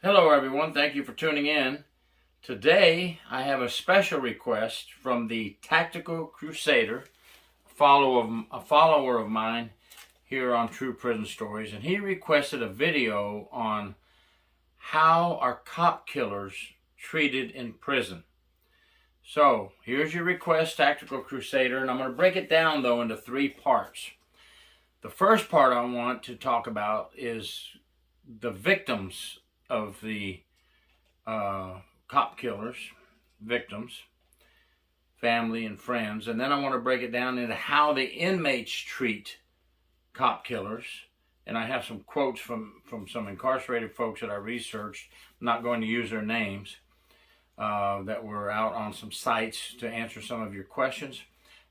Hello everyone, thank you for tuning in. Today I have a special request from the Tactical Crusader, a follower of mine here on True Prison Stories, and he requested a video on how are cop killers treated in prison. So here's your request, Tactical Crusader, and I'm going to break it down though into three parts. The first part I want to talk about is the victims of the cop killers, victims, family and friends, and then I want to break it down into how the inmates treat cop killers, and I have some quotes from some incarcerated folks that I researched. I'm not going to use their names, that were out on some sites to answer some of your questions.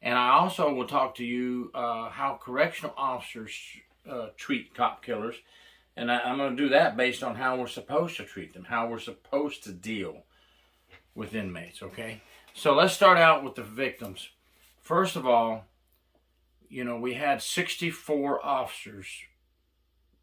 And I also will talk to you how correctional officers treat cop killers. And I'm going to do that based on how we're supposed to treat them, how we're supposed to deal with inmates, okay? So let's start out with the victims. First of all, you know, we had 64 officers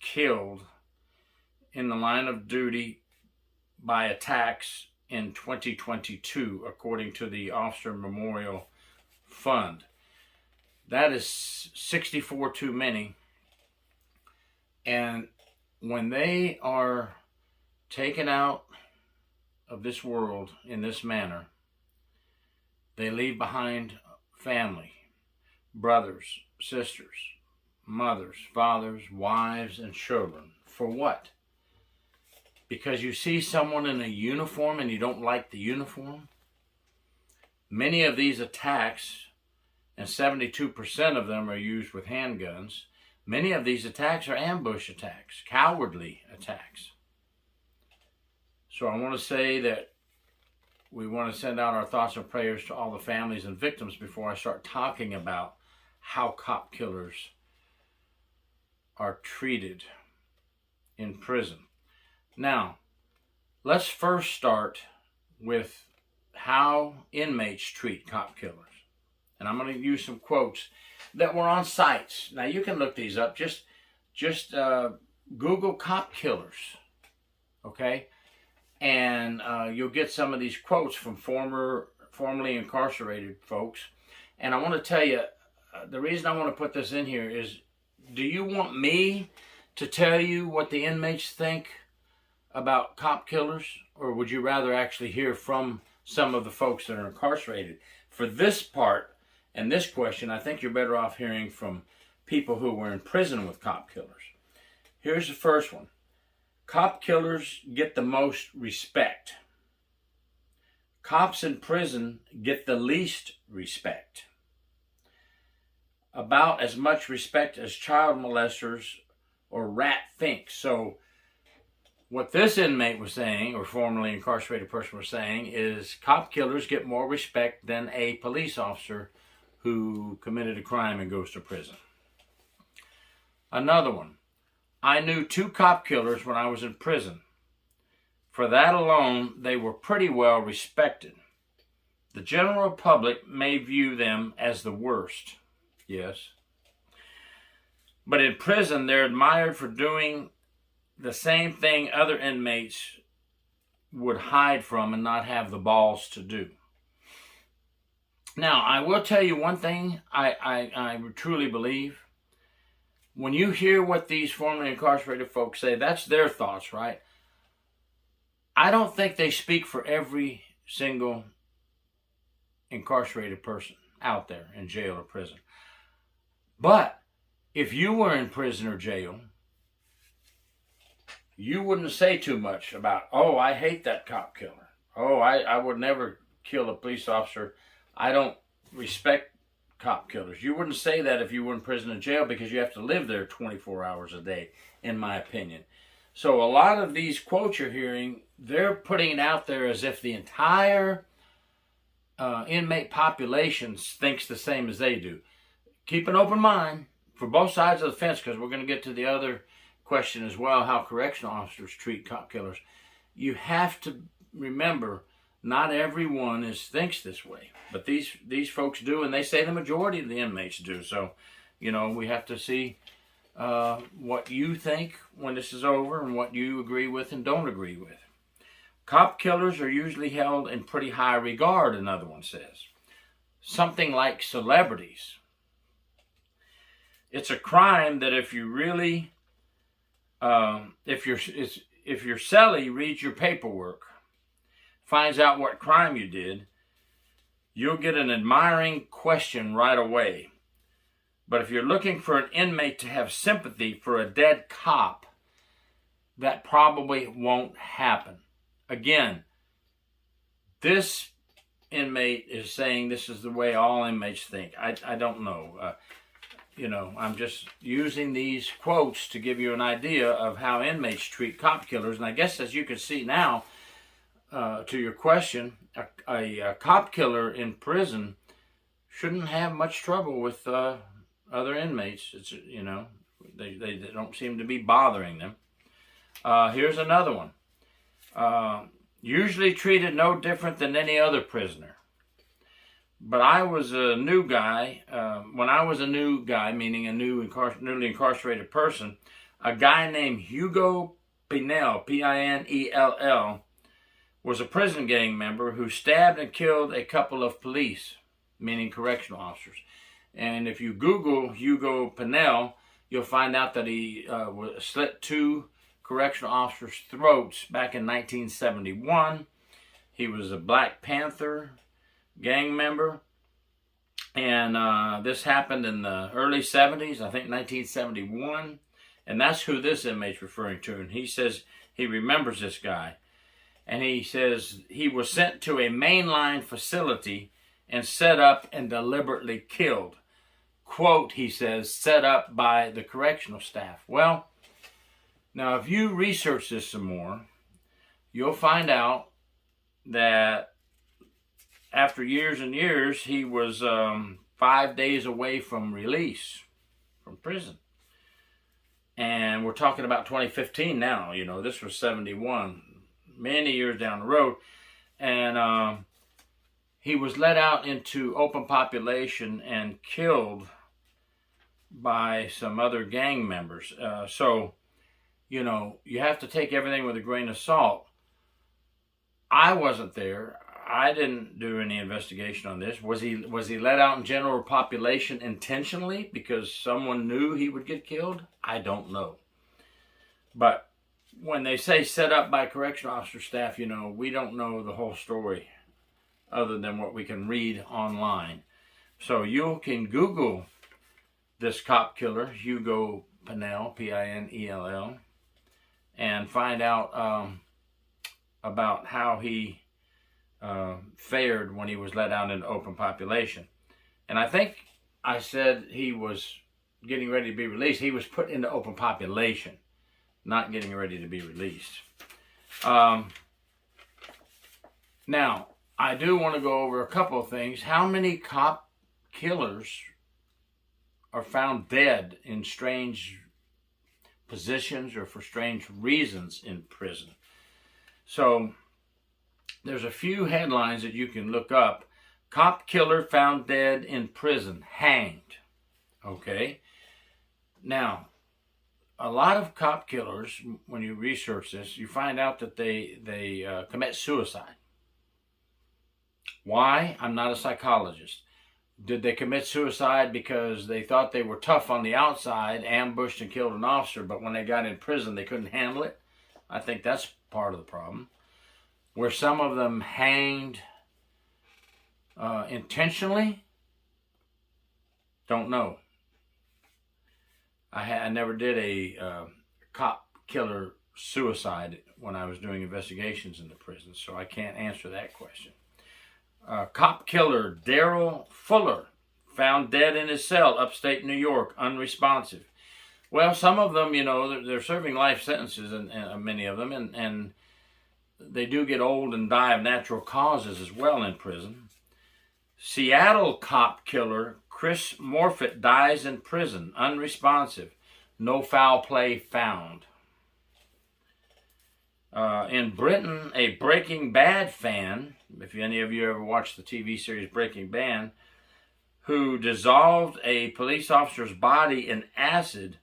killed in the line of duty by attacks in 2022, according to the Officer Memorial Fund. That is 64 too many. And when they are taken out of this world in this manner, they leave behind family, brothers, sisters, mothers, fathers, wives, and children. For what? Because you see someone in a uniform and you don't like the uniform? Many of these attacks, and 72% of them are used with handguns, many of these attacks are ambush attacks, cowardly attacks. So I want to say that we want to send out our thoughts and prayers to all the families and victims before I start talking about how cop killers are treated in prison. Now, let's first start with how inmates treat cop killers. And I'm going to use some quotes that were on sites. Now you can look these up. Just Google cop killers, okay? And you'll get some of these quotes from formerly incarcerated folks. And I want to tell you, the reason I want to put this in here is, do you want me to tell you what the inmates think about cop killers? Or would you rather actually hear from some of the folks that are incarcerated? For this part, and this question, I think you're better off hearing from people who were in prison with cop killers. Here's the first one. Cop killers get the most respect. Cops in prison get the least respect. About as much respect as child molesters or rat finks. So what this inmate was saying, or formerly incarcerated person was saying, is cop killers get more respect than a police officer who committed a crime and goes to prison. Another one. I knew 2 cop killers when I was in prison. For that alone, they were pretty well respected. The general public may view them as the worst. Yes. But in prison, they're admired for doing the same thing other inmates would hide from and not have the balls to do. Now, I will tell you one thing I truly believe. When you hear what these formerly incarcerated folks say, that's their thoughts, right? I don't think they speak for every single incarcerated person out there in jail or prison. But if you were in prison or jail, you wouldn't say too much about, oh, I hate that cop killer. Oh, I would never kill a police officer. I don't respect cop killers. You wouldn't say that if you were in prison or jail, because you have to live there 24 hours a day, in my opinion. So a lot of these quotes you're hearing, they're putting it out there as if the entire inmate population thinks the same as they do. Keep an open mind for both sides of the fence, because we're going to get to the other question as well, how correctional officers treat cop killers. You have to remember, not everyone thinks this way, but these folks do, and they say the majority of the inmates do. So, you know, we have to see what you think when this is over and what you agree with and don't agree with. Cop killers are usually held in pretty high regard, another one says. Something like celebrities. It's a crime that if you really, if your cellie reads your paperwork, finds out what crime you did, you'll get an admiring question right away. But if you're looking for an inmate to have sympathy for a dead cop, that probably won't happen. Again, this inmate is saying this is the way all inmates think. I don't know. I'm just using these quotes to give you an idea of how inmates treat cop killers. And I guess as you can see now, to your question, a cop killer in prison shouldn't have much trouble with other inmates. It's, they don't seem to be bothering them. Here's another one. Usually treated no different than any other prisoner. But I was a new guy. When I was a new guy, meaning a newly incarcerated person, a guy named Hugo Pinell, P-I-N-E-L-L, was a prison gang member who stabbed and killed a couple of police, meaning correctional officers. And if you Google Hugo Pinell, you'll find out that he slit 2 correctional officers' throats back in 1971. He was a Black Panther gang member, and this happened in the early 70s, I think 1971, and that's who this inmate's referring to. And he says he remembers this guy, and he says he was sent to a mainline facility and set up and deliberately killed. Quote, he says, set up by the correctional staff. Well, now if you research this some more, you'll find out that after years and years, he was 5 days away from release from prison. And we're talking about 2015 now. This was 71, many years down the road. And he was let out into open population and killed by some other gang members. So, you have to take everything with a grain of salt. I wasn't there. I didn't do any investigation on this. Was he let out in general population intentionally because someone knew he would get killed? I don't know. But when they say set up by correctional officer staff, we don't know the whole story other than what we can read online. So you can Google this cop killer, Hugo Pinell, P-I-N-E-L-L, and find out about how he fared when he was let out in open population. And I think I said he was getting ready to be released. He was put into open population, not getting ready to be released. Now, I do want to go over a couple of things. How many cop killers are found dead in strange positions or for strange reasons in prison? So there's a few headlines that you can look up. Cop killer found dead in prison, hanged. Okay. Now, a lot of cop killers, when you research this, you find out that they commit suicide. Why? I'm not a psychologist. Did they commit suicide because they thought they were tough on the outside, ambushed and killed an officer, but when they got in prison they couldn't handle it? I think that's part of the problem. Were some of them hanged intentionally? Don't know. I never did a cop killer suicide when I was doing investigations in the prison, so I can't answer that question. Cop killer Daryl Fuller found dead in his cell, upstate New York, unresponsive. Well, some of them, they're serving life sentences, and many of them, and they do get old and die of natural causes as well in prison. Seattle cop killer Chris Morfitt dies in prison, unresponsive, no foul play found. In Britain, a Breaking Bad fan, if any of you ever watched the TV series Breaking Bad, who dissolved a police officer's body in acid,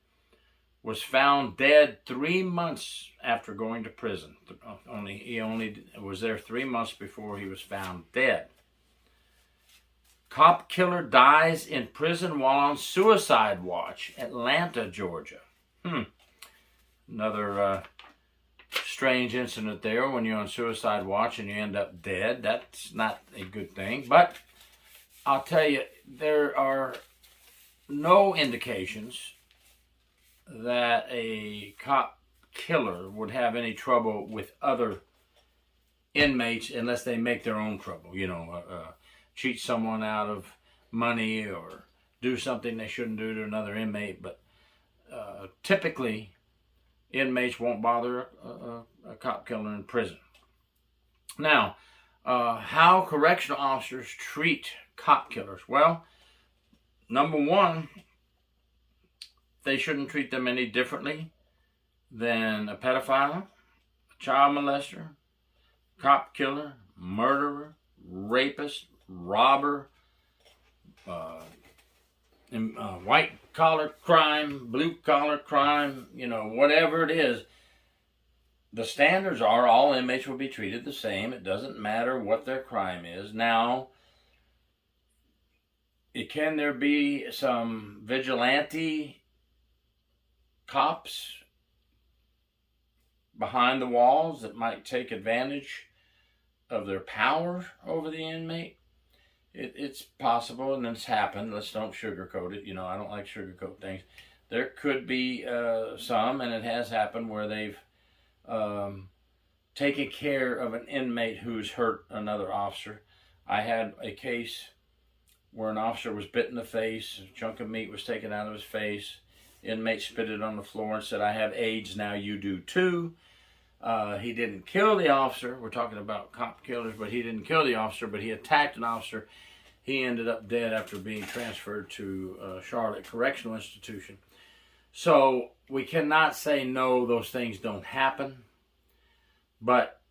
was found dead 3 months after going to prison. He only was there 3 months before he was found dead. Cop killer dies in prison while on suicide watch, Atlanta, Georgia. Another strange incident there when you're on suicide watch and you end up dead. That's not a good thing. But I'll tell you, there are no indications that a cop killer would have any trouble with other inmates unless they make their own trouble. Cheat someone out of money or do something they shouldn't do to another inmate. But typically, inmates won't bother a cop killer in prison. Now, how correctional officers treat cop killers? Well, number one, they shouldn't treat them any differently than a pedophile, a child molester, cop killer, murderer, rapist, robber, white collar crime, blue collar crime, whatever it is. The standards are all inmates will be treated the same. It doesn't matter what their crime is. Now, can there be some vigilante cops behind the walls that might take advantage of their power over the inmate? It's possible, and it's happened. Let's don't sugarcoat it. I don't like sugarcoat things. There could be some, and it has happened, where they've taken care of an inmate who's hurt another officer. I had a case where an officer was bit in the face. A chunk of meat was taken out of his face. Inmate spit it on the floor and said, "I have AIDS, now you do too." He didn't kill the officer. We're talking about cop killers, but he didn't kill the officer, but he attacked an officer. He ended up dead after being transferred to Charlotte Correctional Institution. So we cannot say no, those things don't happen. But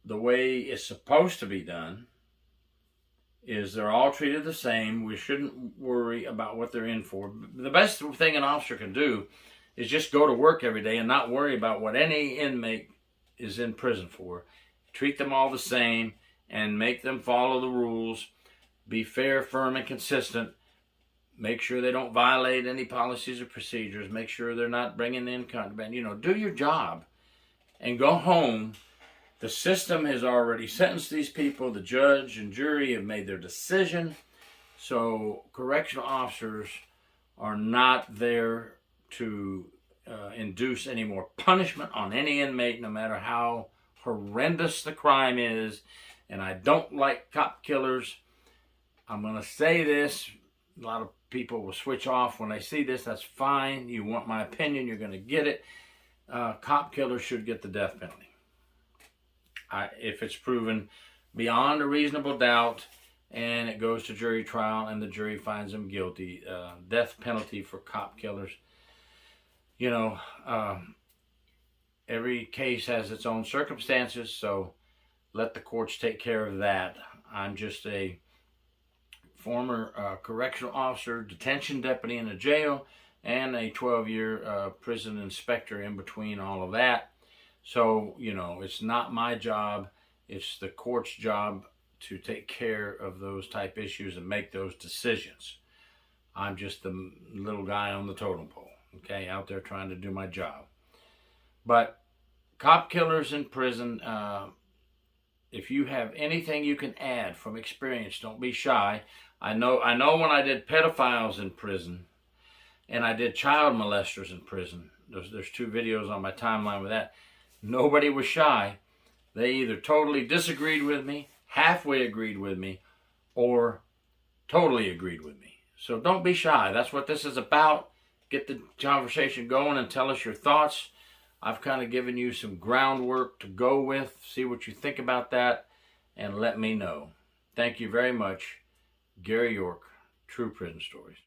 the way it's supposed to be done is they're all treated the same. We shouldn't worry about what they're in for. The best thing an officer can do is just go to work every day and not worry about what any inmate is in prison for. Treat them all the same and make them follow the rules. Be fair, firm, and consistent. Make sure they don't violate any policies or procedures. Make sure they're not bringing in contraband. Do your job and go home. The system has already sentenced these people. The judge and jury have made their decision. So correctional officers are not there to induce any more punishment on any inmate, no matter how horrendous the crime is. And I don't like cop killers. I'm going to say this. A lot of people will switch off when they see this. That's fine. You want my opinion, you're going to get it. Cop killers should get the death penalty. If it's proven beyond a reasonable doubt and it goes to jury trial and the jury finds them guilty, death penalty for cop killers. Every case has its own circumstances, so let the courts take care of that. I'm just a former correctional officer, detention deputy in a jail, and a 12-year prison inspector in between all of that. So, it's not my job. It's the court's job to take care of those type issues and make those decisions. I'm just the little guy on the totem pole, okay, out there trying to do my job. But cop killers in prison, if you have anything you can add from experience, don't be shy. I know when I did pedophiles in prison and I did child molesters in prison, there's 2 videos on my timeline with that. Nobody was shy. They either totally disagreed with me, halfway agreed with me, or totally agreed with me. So don't be shy. That's what this is about. Get the conversation going and tell us your thoughts. I've kind of given you some groundwork to go with. See what you think about that and let me know. Thank you very much. Gary York, True Prison Stories.